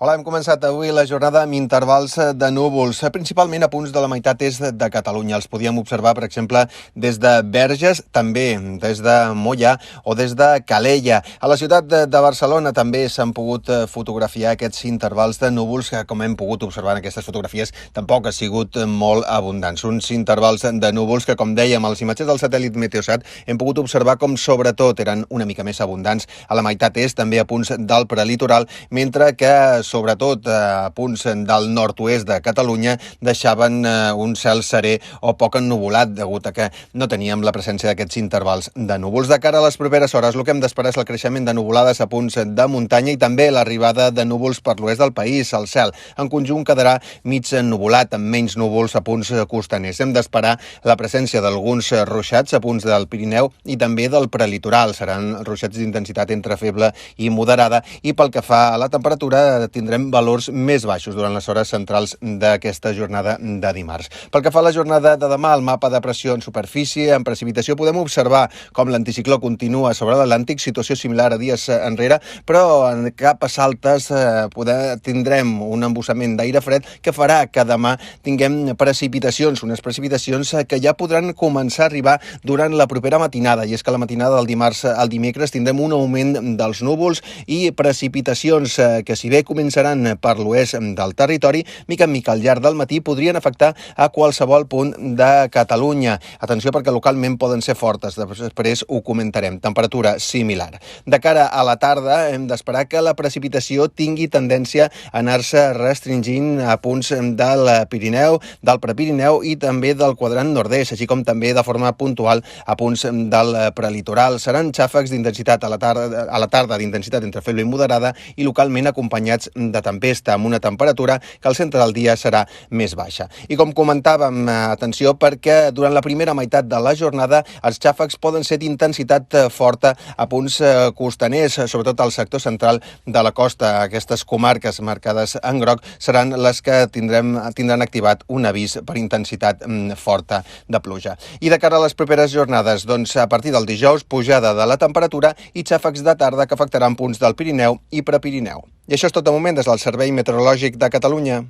Hola, hem començat avui la jornada amb intervals de núvols, principalment a punts de la meitat est de Catalunya. Els podíem observar, per exemple, des de Verges, també des de Moià o des de Calella. A la ciutat de Barcelona també s'han pogut fotografiar aquests intervals de núvols que, com hem pogut observar en aquestes fotografies, tampoc ha sigut molt abundants. Uns intervals de núvols que, com dèiem, a les imatges del satèl·lit Meteosat hem pogut observar com, sobretot, eren una mica més abundants a la meitat est, també a punts del prelitoral, mentre que sobretot a punts del nord-oest de Catalunya, deixaven un cel serè o poc ennuvolat, degut a que no teníem la presència d'aquests intervals de núvols. De cara a les properes hores, el que hem d'esperar és el creixement de nuvolades a punts de muntanya i també l'arribada de núvols per l'oest del país. El cel, en conjunt, quedarà mig ennuvolat, amb menys núvols a punts costaners. Hem d'esperar la presència d'alguns ruixats a punts del Pirineu i també del prelitoral. Seran ruixats d'intensitat entre feble i moderada, i pel que fa a la temperatura, tindrem valors més baixos durant les hores centrals d'aquesta jornada de dimarts. Pel que fa a la jornada de demà, el mapa de pressió en superfície, en precipitació, podem observar com l'anticicló continua sobre l'Atlàntic, situació similar a dies enrere, però en capes altes tindrem un embussament d'aire fred que farà que demà tinguem precipitacions, unes precipitacions que ja podran començar a arribar durant la propera matinada, i és que la matinada del dimarts al dimecres tindrem un augment dels núvols i precipitacions que, si bé començaran per l'oest del territori, mica en mica al llarg del matí podrien afectar a qualsevol punt de Catalunya. Atenció, perquè localment poden ser fortes, després ho comentarem. Temperatura similar. De cara a la tarda hem d'esperar que la precipitació tingui tendència a anar-se restringint a punts del Pirineu, del Prepirineu i també del quadrant nord-est, així com també de forma puntual a punts del prelitoral. Seran xàfecs d'intensitat a la tarda d'intensitat entre feble i moderada i localment acompanyats de tempesta, amb una temperatura que al centre del dia serà més baixa. I com comentàvem, atenció, perquè durant la primera meitat de la jornada els xàfecs poden ser d'intensitat forta a punts costaners, sobretot al sector central de la costa. Aquestes comarques marcades en groc seran les que tindran activat un avís per intensitat forta de pluja. I de cara a les properes jornades, doncs a partir del dijous, pujada de la temperatura i xàfecs de tarda que afectaran punts del Pirineu i Prepirineu. I això és tot de moment des del Servei Meteorològic de Catalunya.